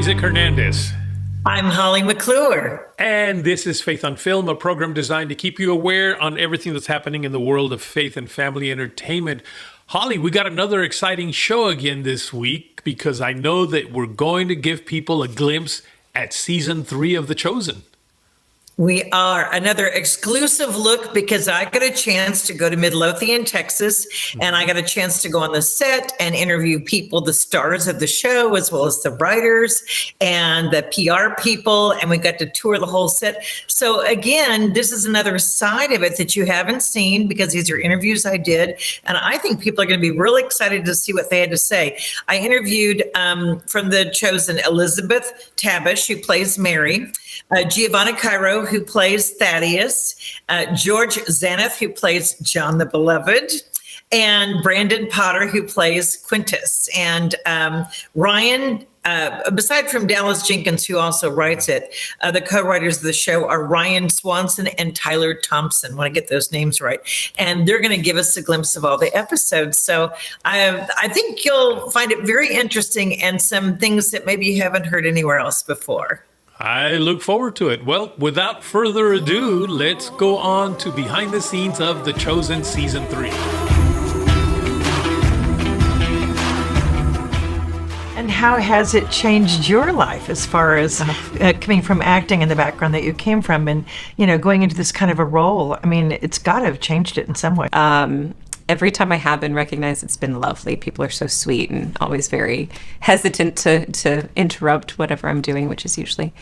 Isaac Hernandez. I'm Holly McClure. And this is Faith on Film, a program designed to keep you aware on everything that's happening in the world of faith and family entertainment. Holly, we got another exciting show again this week because I know that we're going to give people a glimpse at season 3 of The Chosen. We are another exclusive look because I got a chance to go to Midlothian, Texas, and I got a chance to go on the set and interview people, the stars of the show, as well as the writers and the PR people, and we got to tour the whole set. So again, this is another side of it that you haven't seen because these are interviews I did, and I think people are going to be really excited to see what they had to say. I interviewed from The Chosen Elizabeth Tabish, who plays Mary, Giavanni Cairo, who plays Thaddeus, George Xanthis, who plays John the Beloved, and Brandon Potter, who plays Quintus. And Ryan, aside from Dallas Jenkins, who also writes it, the co-writers of the show are Ryan Swanson and Tyler Thompson. I want to get those names right. And they're going to give us a glimpse of all the episodes. So I think you'll find it very interesting and some things that maybe you haven't heard anywhere else before. I look forward to it. Well, without further ado, let's go on to behind the scenes of The Chosen Season 3. And how has it changed your life as far as coming from acting in the background that you came from and, you know, going into this kind of a role? I mean, it's got to have changed it in some way. Every time I have been recognized, it's been lovely. People are so sweet and always very hesitant to interrupt whatever I'm doing, which is usually,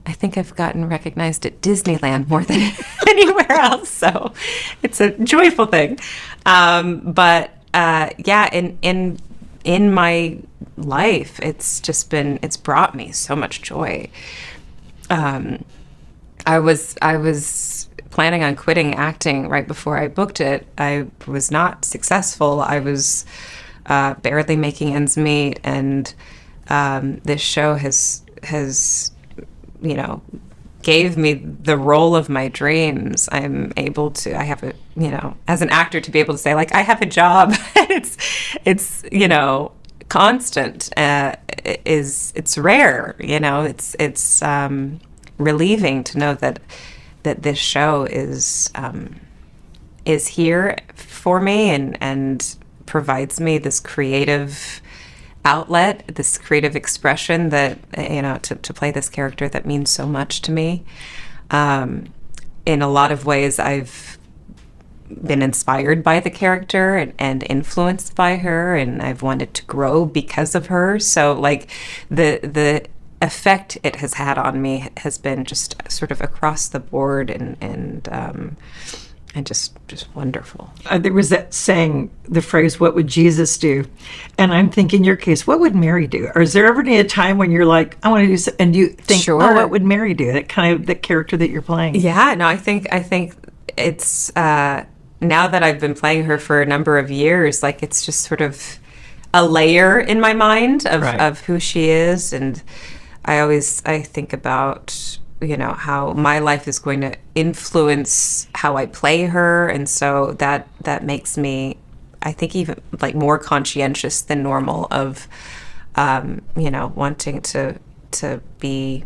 I think I've gotten recognized at Disneyland more than anywhere else. So it's a joyful thing. But in my life, it's brought me so much joy. I was planning on quitting acting right before I booked it. I was not successful. I was barely making ends meet, and this show has gave me the role of my dreams. I'm able to. I have a as an actor to be able to say like I have a job. it's constant. It's rare. It's relieving to know that this show is here for me and provides me this creative outlet, this creative expression that to play this character that means so much to me. In a lot of ways, I've been inspired by the character and influenced by her, and I've wanted to grow because of her. So like the effect it has had on me has been just sort of across the board and just wonderful. There was that saying, the phrase, what would Jesus do? And I'm thinking, in your case, what would Mary do? Or is there ever any time when you're like, I want to do something, and you think, sure. Oh, what would Mary do? That kind of the character that you're playing. Yeah, no, I think it's, now that I've been playing her for a number of years, like it's just sort of a layer in my mind of who she is. And I think about, how my life is going to influence how I play her. And so that makes me, I think, even like more conscientious than normal of, wanting to be,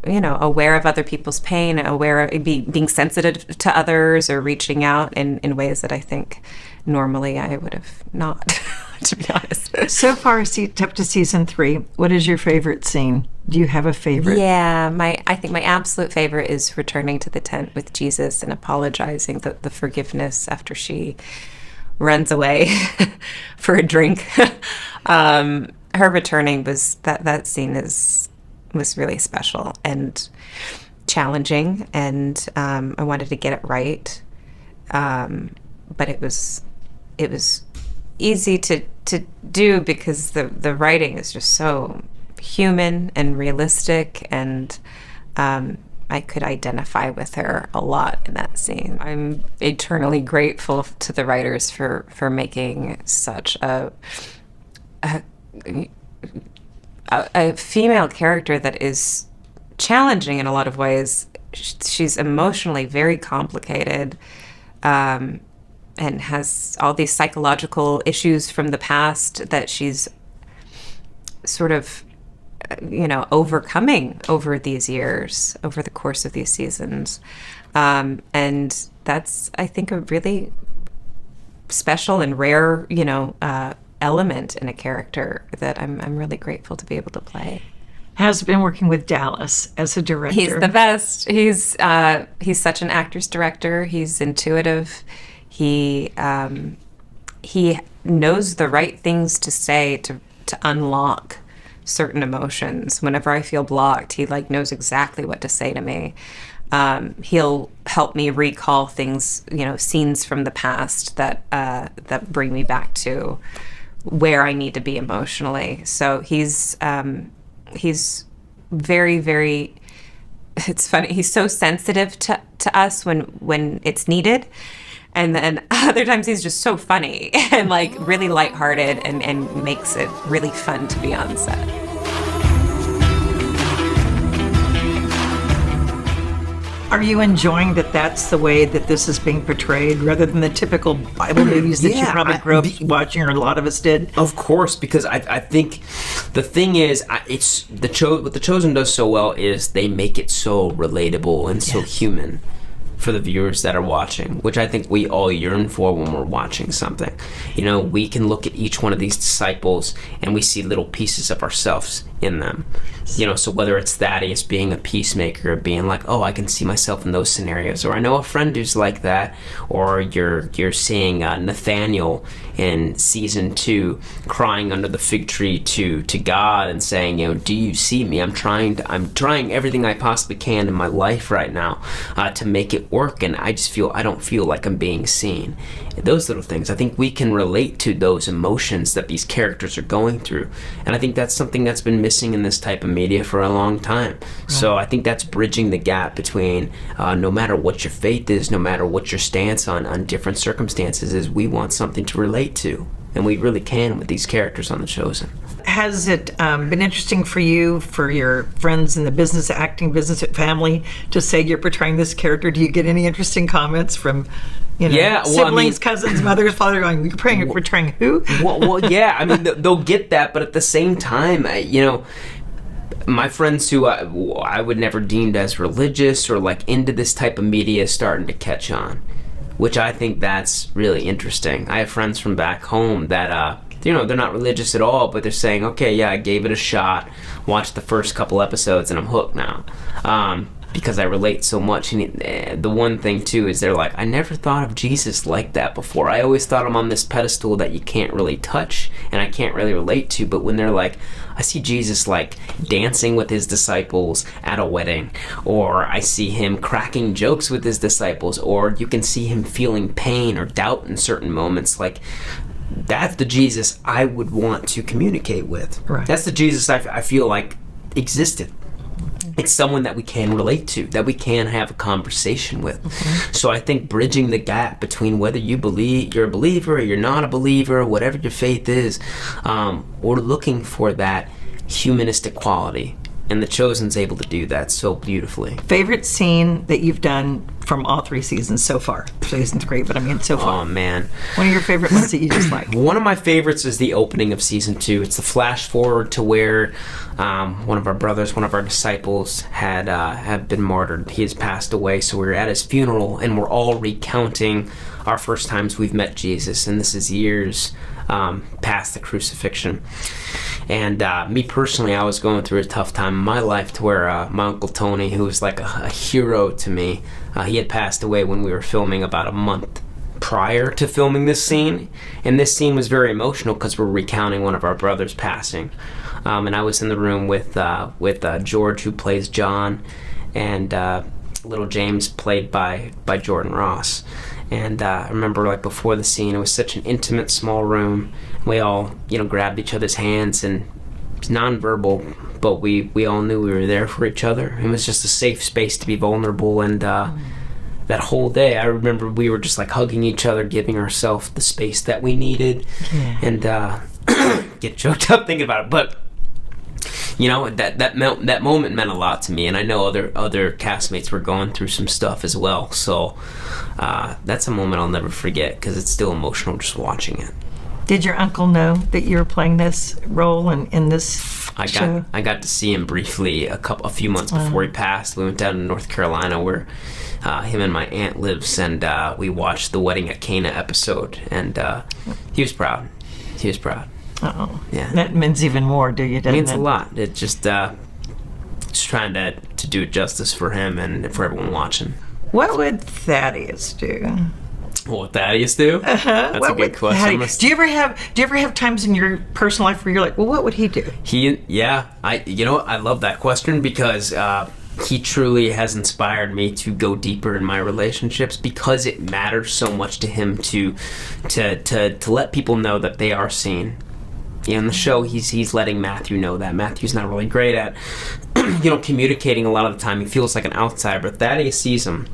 aware of other people's pain, aware of being sensitive to others or reaching out in ways that I think normally I would have not, to be honest. So far, up to season 3, what is your favorite scene? Do you have a favorite? Yeah, I think my absolute favorite is returning to the tent with Jesus and apologizing, the forgiveness after she runs away for a drink. Her returning that scene was really special and challenging, and I wanted to get it right, but it was easy to do because the writing is just so human and realistic, and I could identify with her a lot in that scene. I'm eternally grateful to the writers for making such a female character that is challenging in a lot of ways. She's emotionally very complicated, and has all these psychological issues from the past that she's sort of overcoming over these years, over the course of these seasons. And that's, I think, a really special and rare, element in a character that I'm really grateful to be able to play. Has been working with Dallas as a director. He's the best. He's such an actor's director. He's intuitive. He knows the right things to say to unlock certain emotions. Whenever I feel blocked, he knows exactly what to say to me. He'll help me recall things, scenes from the past that bring me back to where I need to be emotionally. So he's very, very, it's funny. He's so sensitive to us when it's needed. And then other times he's just so funny and really lighthearted and makes it really fun to be on set. Are you enjoying that that's the way that this is being portrayed rather than the typical Bible movies that you probably grew up watching, or a lot of us did? Of course, because I think the thing is, what The Chosen does so well is they make it so relatable and so human for the viewers that are watching, which I think we all yearn for when we're watching something. We can look at each one of these disciples and we see little pieces of ourselves in them. So whether it's Thaddeus being a peacemaker, being like, oh, I can see myself in those scenarios, or I know a friend who's like that, or you're seeing Nathaniel in season 2 crying under the fig tree to God and saying, do you see me? I'm trying everything I possibly can in my life right now to make it work, and I don't feel like I'm being seen. Those little things, I think we can relate to those emotions that these characters are going through, and I think that's something that's been missing in this type of media for a long time. Right. So I think that's bridging the gap between no matter what your faith is, no matter what your stance on different circumstances is, we want something to relate to, and we really can with these characters on The Chosen. Has it been interesting for you, for your friends in the acting business family, to say you're portraying this character? Do you get any interesting comments from siblings, cousins, mothers, father, going, you're portraying who? Yeah, they'll get that, but at the same time, my friends who I would never deemed as religious or into this type of media is starting to catch on, which I think that's really interesting. I have friends from back home that they're not religious at all, but they're saying, okay, yeah, I gave it a shot, watched the first couple episodes, and I'm hooked now. Because I relate so much. And the one thing too is they're like, I never thought of Jesus like that before. I always thought him on this pedestal that you can't really touch and I can't really relate to. But when they're like, I see Jesus dancing with his disciples at a wedding, or I see him cracking jokes with his disciples, or you can see him feeling pain or doubt in certain moments, that's the Jesus I would want to communicate with. Right. That's the Jesus I feel like existed. It's someone that we can relate to, that we can have a conversation with. Mm-hmm. So I think bridging the gap between whether you're a believer or you're not a believer, whatever your faith is, we're looking for that humanistic quality. And The Chosen's able to do that so beautifully. Favorite scene that you've done from all 3 seasons so far? Season's great, but so far. Oh, man. One of your favorite ones that you just like? One of my favorites is the opening of season 2. It's the flash forward to where one of our brothers, one of our disciples, had been martyred. He has passed away, so we're at his funeral, and we're all recounting our first times we've met Jesus. And this is years past the crucifixion. And me personally, I was going through a tough time in my life to where my Uncle Tony, who was like a hero to me, he had passed away when we were filming about a month prior to filming this scene. And this scene was very emotional because we're recounting one of our brothers passing. And I was in the room with George, who plays John, and little James, played by Jordan Ross. And I remember before the scene, it was such an intimate, small room. We all, grabbed each other's hands, and it's nonverbal, but we all knew we were there for each other. It was just a safe space to be vulnerable. And that whole day, I remember we were just hugging each other, giving ourselves the space that we needed. Yeah. And get choked up thinking about it. But that moment meant a lot to me, and I know other castmates were going through some stuff as well. So that's a moment I'll never forget because it's still emotional just watching it. Did your uncle know that you were playing this role in this? I got to see him briefly a few months before he passed. We went down to North Carolina where him and my aunt lives, and we watched the Wedding at Cana episode, and he was proud. He was proud. Oh, yeah. That means even more, It means a lot. It just trying to do justice for him and for everyone watching. What would Thaddeus do? What would Thaddeus do? That's a good question. Do you ever have times in your personal life where you're like, well, what would he do? I love that question because he truly has inspired me to go deeper in my relationships because it matters so much to him to let people know that they are seen. In the show, he's letting Matthew know that. Matthew's not really great at, communicating a lot of the time. He feels like an outsider, but Thaddeus sees him.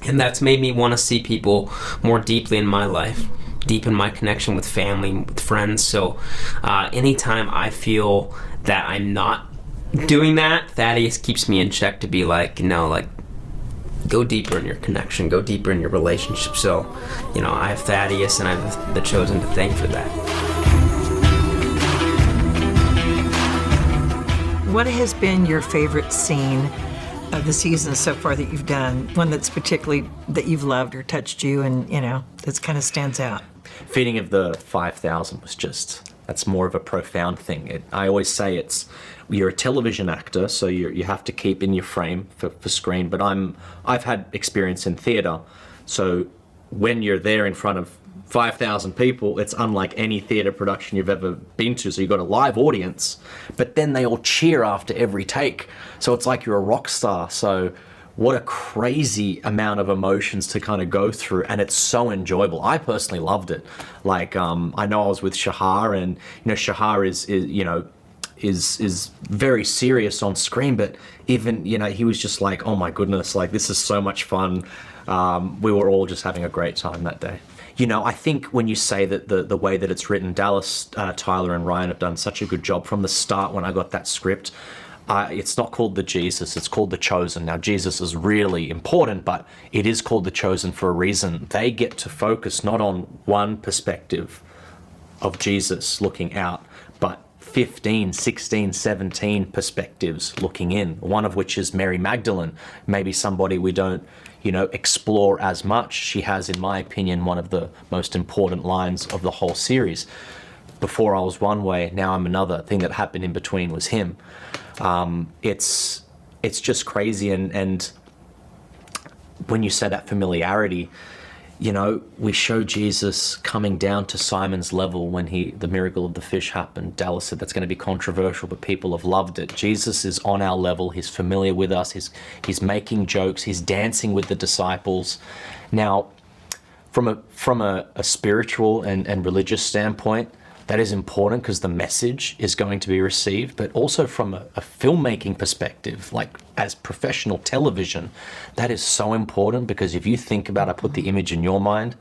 And that's made me want to see people more deeply in my life, deep in my connection with family, with friends. So anytime I feel that I'm not doing that, Thaddeus keeps me in check to be like, go deeper in your connection, go deeper in your relationship. So, I have Thaddeus and I have the Chosen to thank for that. What has been your favorite scene of the season so far that you've done? One that's particularly that you've loved or touched you, and that's kind of stands out. Feeding of the 5,000 was that's more of a profound thing. I always say you're a television actor, so you have to keep in your frame for screen. But I've had experience in theatre, so when you're there in front of 5,000 people, it's unlike any theatre production you've ever been to. So you've got a live audience, but then they all cheer after every take. So it's like you're a rock star. So what a crazy amount of emotions to kind of go through, and it's so enjoyable. I personally loved it. Like I know I was with Shahar, and Shahar is very serious on screen, but even he was just like, oh my goodness, like this is so much fun. We were all just having a great time that day. I think when you say that the way that it's written, Dallas, Tyler, and Ryan have done such a good job from the start. When I got that script, it's not called the Jesus, it's called the Chosen. Now, Jesus is really important, but it is called the Chosen for a reason. They get to focus not on one perspective of Jesus looking out, but 15, 16, 17 perspectives looking in, one of which is Mary Magdalene, maybe somebody we don't explore as much. She has, in my opinion, one of the most important lines of the whole series. Before I was one way, now I'm another. Thing that happened in between was him. It's just crazy. And when you say that familiarity, we show Jesus coming down to Simon's level when the miracle of the fish happened. Dallas said that's going to be controversial, but people have loved it. Jesus is on our level. He's familiar with us. He's making jokes. He's dancing with the disciples. Now, from a spiritual and religious standpoint, that is important because the message is going to be received, but also from a filmmaking perspective, like as professional television, that is so important because if you think about, I put the image in your mind,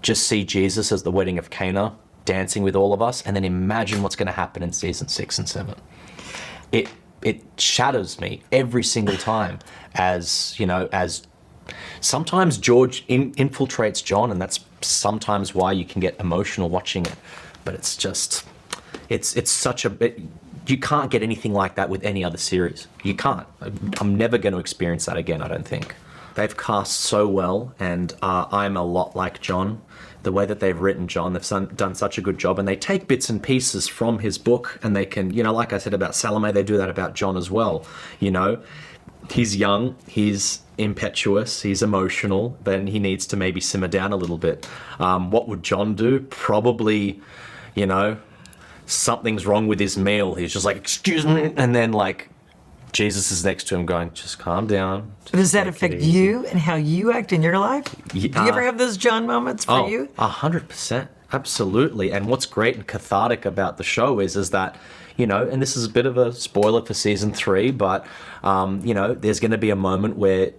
just see Jesus as the wedding of Cana, dancing with all of us, and then imagine what's going to happen in season 6 and 7. It shatters me every single time as sometimes George infiltrates John, and that's sometimes why you can get emotional watching it. But it's such a bit, you can't get anything like that with any other series. You can't. I'm never going to experience that again, I don't think. They've cast so well, and I'm a lot like John. The way that they've written John, they've done such a good job, and they take bits and pieces from his book, and they can, like I said about Salome, they do that about John as well. He's young, he's impetuous, he's emotional, then he needs to maybe simmer down a little bit. What would John do? Probably, something's wrong with his meal. He's just like, excuse me. And then Jesus is next to him going, just calm down. Does that affect you and how you act in your life? Do you ever have those John moments for you? 100%. Absolutely. And what's great and cathartic about the show is that, and this is a bit of a spoiler for season 3, but, there's going to be a moment where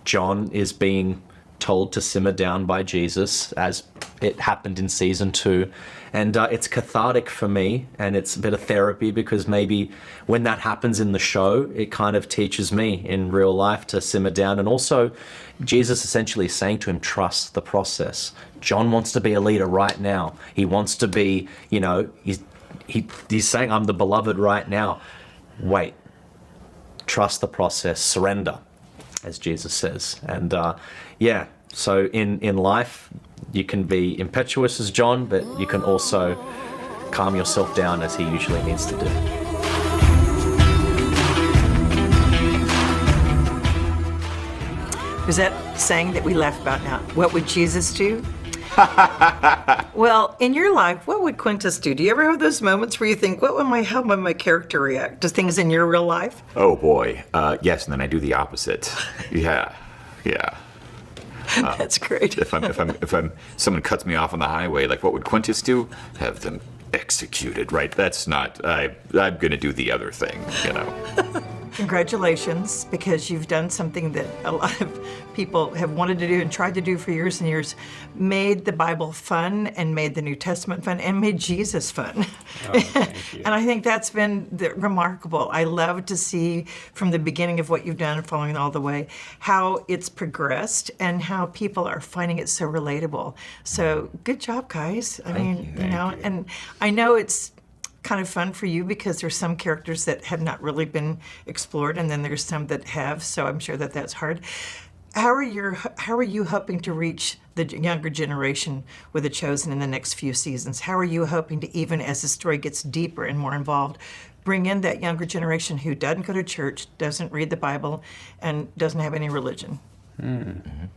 John is being told to simmer down by Jesus, as it happened in season 2. And it's cathartic for me, and it's a bit of therapy because maybe when that happens in the show, it kind of teaches me in real life to simmer down. And also, Jesus essentially is saying to him, trust the process. John wants to be a leader right now. He wants to be, he's saying, I'm the beloved right now. Wait, trust the process, surrender, as Jesus says. And so in life, you can be impetuous as John, but you can also calm yourself down as he usually needs to do. Is that saying that we laugh about now? What would Jesus do? Well, in your life, what would Quintus do? Do you ever have those moments where you think, how would my character react to things in your real life? Oh boy, yes, and then I do the opposite. Yeah. That's great. If someone cuts me off on the highway, like what would Quintus do? Have them executed, right? That's not. I'm gonna do the other thing, Congratulations, because you've done something that a lot of people have wanted to do and tried to do for years and years. Made the Bible fun and made the New Testament fun and made Jesus fun. Oh, thank you. And I think that's been remarkable. I love to see from the beginning of what you've done and following all the way, how it's progressed and how people are finding it so relatable. So good job, guys. I mean, and I know it's kind of fun for you because there's some characters that have not really been explored, and then there's some that have. So I'm sure that that's hard. How are you hoping to reach the younger generation with The Chosen in the next few seasons? How are you hoping to, even as the story gets deeper and more involved, bring in that younger generation who doesn't go to church, doesn't read the Bible, and doesn't have any religion? Mm-hmm.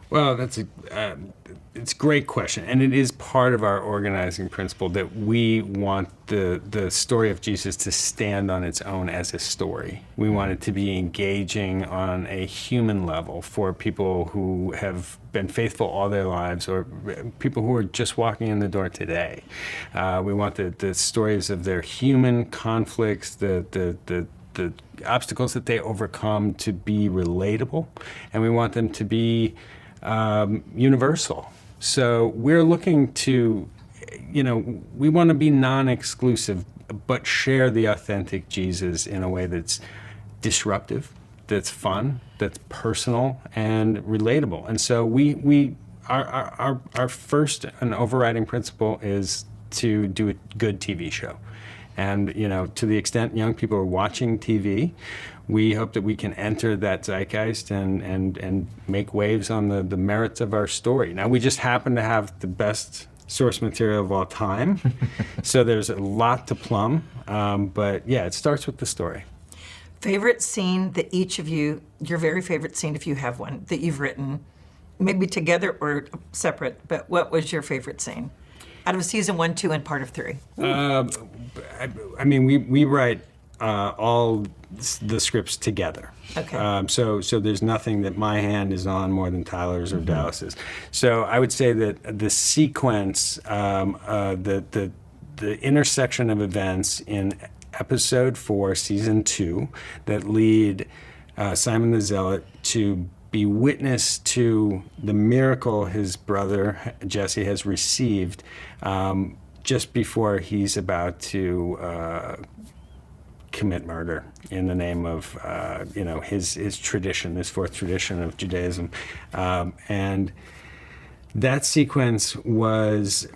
Well, it's a great question, and it is part of our organizing principle that we want the story of Jesus to stand on its own as a story. We want it to be engaging on a human level for people who have been faithful all their lives or people who are just walking in the door today. We want the stories of their human conflicts, the obstacles that they overcome to be relatable, and we want them to be universal. So we're looking to, we want to be non-exclusive, but share the authentic Jesus in a way that's disruptive, that's fun, that's personal, and relatable. And so our first and overriding principle is to do a good TV show. And, to the extent young people are watching TV, we hope that we can enter that zeitgeist and make waves on the merits of our story. Now, we just happen to have the best source material of all time, so there's a lot to plumb. But yeah, it starts with the story. Favorite scene that each of you, your very favorite scene, if you have one, that you've written, maybe together or separate, but what was your favorite scene? Out of season 1, 2, and part of 3. I mean, we write all the scripts together. Okay. So there's nothing that my hand is on more than Tyler's or Dallas's. So I would say that the sequence, the intersection of events in episode 4, season 2, that lead Simon the Zealot to be witness to the miracle his brother Jesse has received just before he's about to commit murder in the name of his tradition, this fourth tradition of Judaism, and that sequence was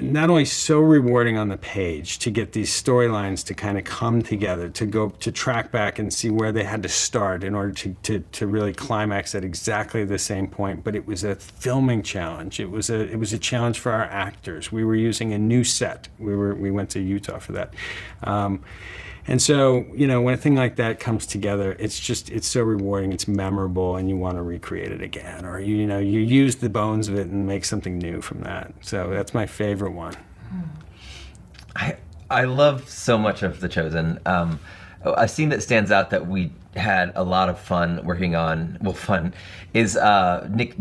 not only so rewarding on the page to get these storylines to kind of come together, to track back and see where they had to start in order to really climax at exactly the same point, but it was a filming challenge. It was a challenge for our actors. We were using a new set. We went to Utah for that. And so, when a thing like that comes together, it's so rewarding, it's memorable, and you want to recreate it again. Or, you use the bones of it and make something new from that. So that's my favorite one. I love so much of The Chosen. A scene that stands out that we had a lot of fun working on, is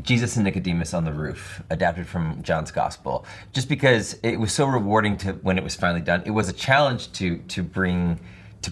Jesus and Nicodemus on the roof, adapted from John's Gospel. Just because it was so rewarding when it was finally done. It was a challenge to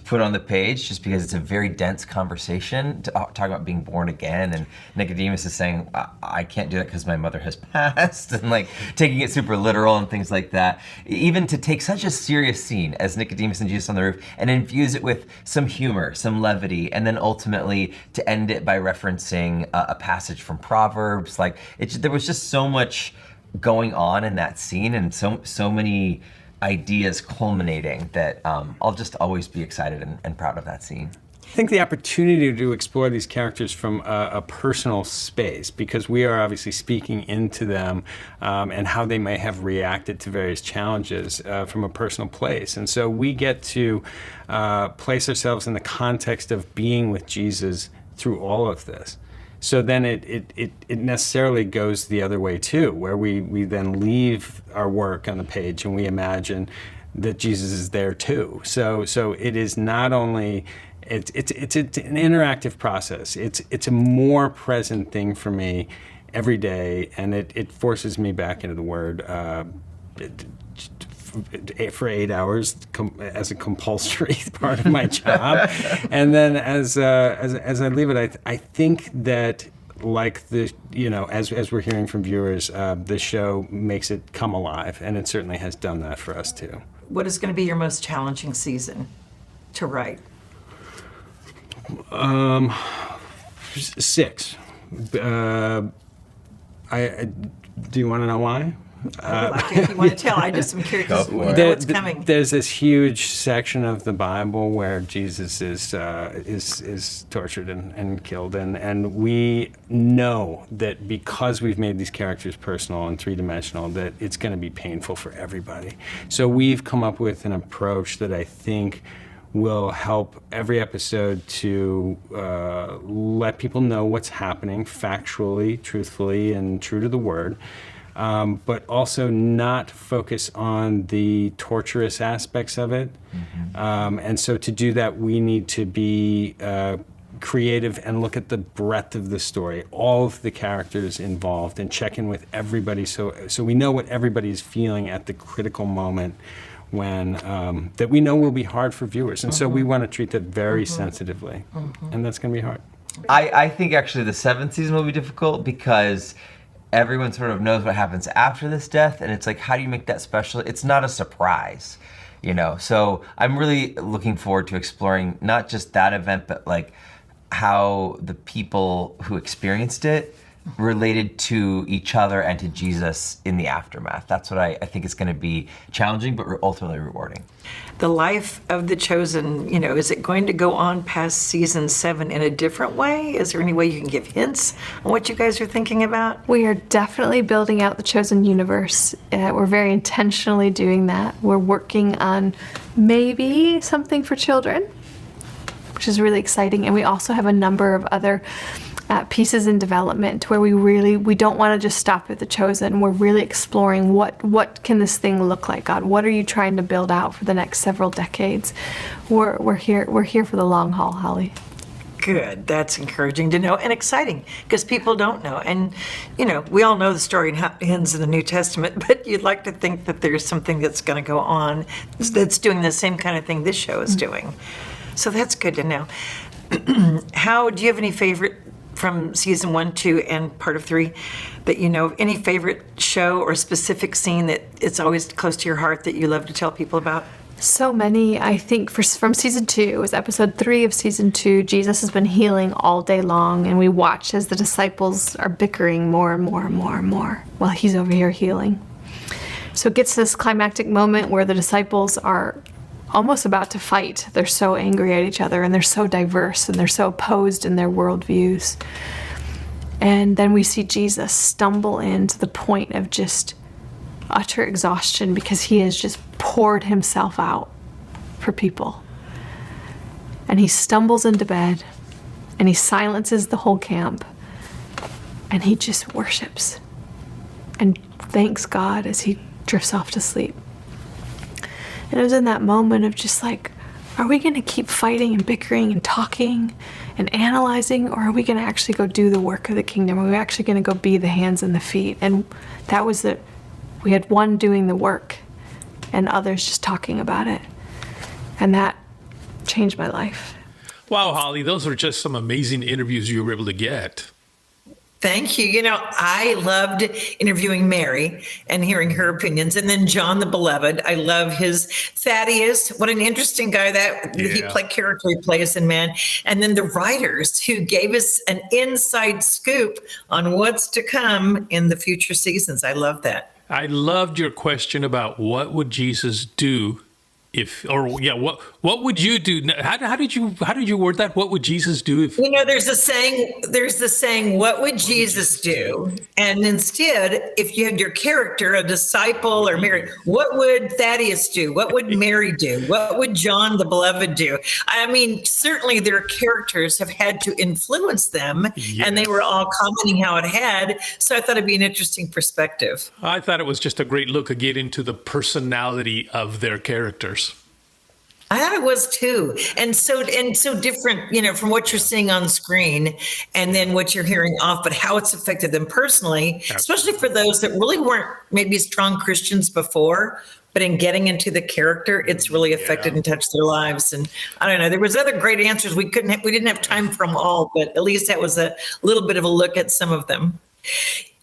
put on the page, just because it's a very dense conversation to talk about being born again, and Nicodemus is saying, I can't do that because my mother has passed, and taking it super literal and things like that. Even to take such a serious scene as Nicodemus and Jesus on the roof and infuse it with some humor, some levity, and then ultimately to end it by referencing a passage from Proverbs. There was just so much going on in that scene, and so many ideas culminating that I'll just always be excited and proud of that scene. I think the opportunity to explore these characters from a personal space, because we are obviously speaking into them and how they may have reacted to various challenges from a personal place. And so we get to place ourselves in the context of being with Jesus through all of this. So then it necessarily goes the other way too, where we then leave our work on the page and we imagine that Jesus is there too. So it is not only it's an interactive process. It's a more present thing for me every day, and it forces me back into the Word for 8 hours as a compulsory part of my job, and then as I leave it, I think that, like as we're hearing from viewers, the show makes it come alive, and it certainly has done that for us too. What is going to be your most challenging season to write? 6. Do you want to know why? I would like to, if you want to tell. I just am curious what's coming. There's this huge section of the Bible where Jesus is tortured and killed, and we know that because we've made these characters personal and three-dimensional, that it's going to be painful for everybody. So we've come up with an approach that I think will help every episode to let people know what's happening factually, truthfully, and true to the Word. But also not focus on the torturous aspects of it. Mm-hmm. And so to do that, we need to be creative and look at the breadth of the story, all of the characters involved, and check in with everybody so we know what everybody's feeling at the critical moment when that we know will be hard for viewers. And so we want to treat that very sensitively. And that's going to be hard. I think actually the 7th season will be difficult because everyone sort of knows what happens after this death, and it's like, how do you make that special? It's not a surprise, So I'm really looking forward to exploring not just that event, but like how the people who experienced it related to each other and to Jesus in the aftermath. That's what I think is going to be challenging, but ultimately rewarding. The life of the chosen, is it going to go on past season 7 in a different way? Is there any way you can give hints on what you guys are thinking about? We are definitely building out the chosen universe. We're very intentionally doing that. We're working on maybe something for children, which is really exciting. And we also have a number of other pieces in development where we don't want to just stop at the chosen. We're really exploring what can this thing look like, God? What are you trying to build out for the next several decades? We're here for the long haul, Holly. Good. That's encouraging to know and exciting because people don't know. And, we all know the story and how it ends in the New Testament, but you'd like to think that there's something that's going to go on that's doing the same kind of thing this show is doing. So that's good to know. Do you have any favorite from season 1, 2, and part of 3 that any favorite show or specific scene that it's always close to your heart that you love to tell people about? So many. I think from season 2, it was episode 3 of season 2, Jesus has been healing all day long, and we watch as the disciples are bickering more and more and more and more while he's over here healing. So it gets to this climactic moment where the disciples are almost about to fight. They're so angry at each other, and they're so diverse, and they're so opposed in their worldviews. And then we see Jesus stumble in to the point of just utter exhaustion because he has just poured himself out for people. And he stumbles into bed, and he silences the whole camp, and he just worships and thanks God as he drifts off to sleep. And it was in that moment of just like, are we going to keep fighting and bickering and talking and analyzing, or are we going to actually go do the work of the kingdom? Are we actually going to go be the hands and the feet? And that was we had one doing the work and others just talking about it. And that changed my life. Wow, Holly, those are just some amazing interviews you were able to get. Thank you. I loved interviewing Mary and hearing her opinions. And then John the Beloved. I love his Thaddeus. What an interesting guy he plays in, man. And then the writers who gave us an inside scoop on what's to come in the future seasons. I love that. I loved your question about what would Jesus do what would you do? How did you word that? What would Jesus do if? There's the saying, what would Jesus do? And instead, if you had your character, a disciple or Mary, what would Thaddeus do? What would Mary do? What would John the Beloved do? I mean, certainly their characters have had to influence them, and they were all commenting how it had. So I thought it'd be an interesting perspective. I thought it was just a great look again into the personality of their characters. I thought it was too, and so different, from what you're seeing on screen, and then what you're hearing off, but how it's affected them personally, especially for those that really weren't maybe strong Christians before, but in getting into the character, it's really affected and touched their lives. And I don't know, there was other great answers. We didn't have time for them all, but at least that was a little bit of a look at some of them.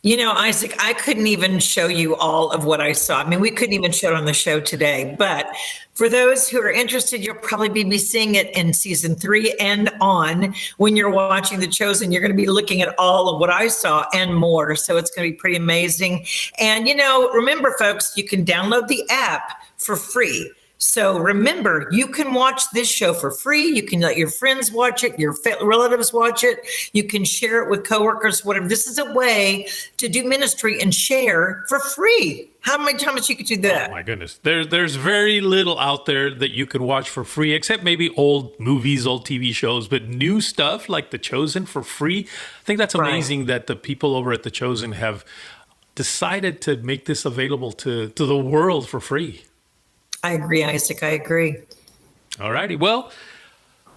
Isaac, I couldn't even show you all of what I saw. I mean, we couldn't even show it on the show today. But for those who are interested, you'll probably be seeing it in season 3 and on. When you're watching The Chosen, you're going to be looking at all of what I saw and more. So it's going to be pretty amazing. And, remember, folks, you can download the app for free. So remember, you can watch this show for free. You can let your friends watch it, your relatives watch it. You can share it with coworkers, whatever. This is a way to do ministry and share for free. How much you could do that? Oh my goodness. There's very little out there that you can watch for free, except maybe old movies, old TV shows, but new stuff like The Chosen for free. I think that's amazing that the people over at The Chosen have decided to make this available to the world for free. I agree, Isaac. I agree. All righty. Well,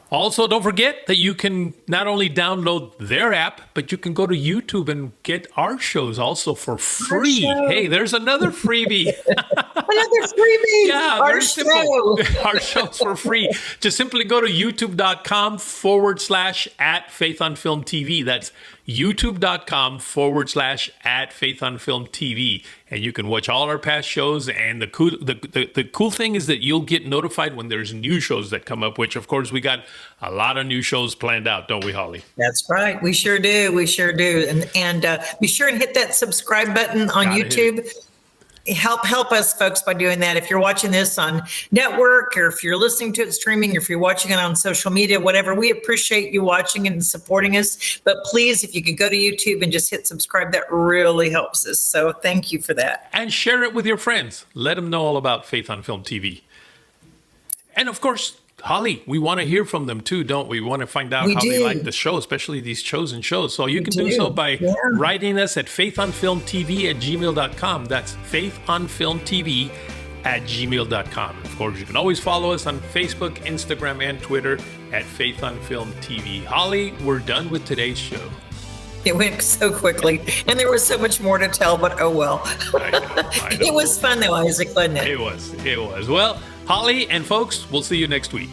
also don't forget that you can not only download their app, but you can go to YouTube and get our shows also for free. Hey, there's another freebie. Another freebie. Yeah, our show. Our show's for free. Just simply go to youtube.com/@FaithUnfilmedTV. That's youtube.com/@FaithUnfilmedTV. And you can watch all our past shows. And the cool thing is that you'll get notified when there's new shows that come up, which, of course, we got a lot of new shows planned out, don't we, Holly? That's right. We sure do. We sure do. And be sure and hit that subscribe button on YouTube. Help us, folks, by doing that. If you're watching this on network, or if you're listening to it streaming, or if you're watching it on social media, whatever, we appreciate you watching and supporting us. But please, if you could go to YouTube and just hit subscribe, that really helps us. So thank you for that. And share it with your friends. Let them know all about Faith on Film TV. And of course, Holly, we want to hear from them too, don't we? We want to find out how they like the show, especially these chosen shows. So you can do so by writing us at faithonfilmtv@gmail.com. That's faithonfilmtv@gmail.com. Of course, you can always follow us on Facebook, Instagram, and Twitter at Faith on Film TV. Holly, we're done with today's show. It went so quickly, and there was so much more to tell, but oh well. I know. It was fun though, Isaac, wasn't it? It was. Well, Holly and folks, we'll see you next week.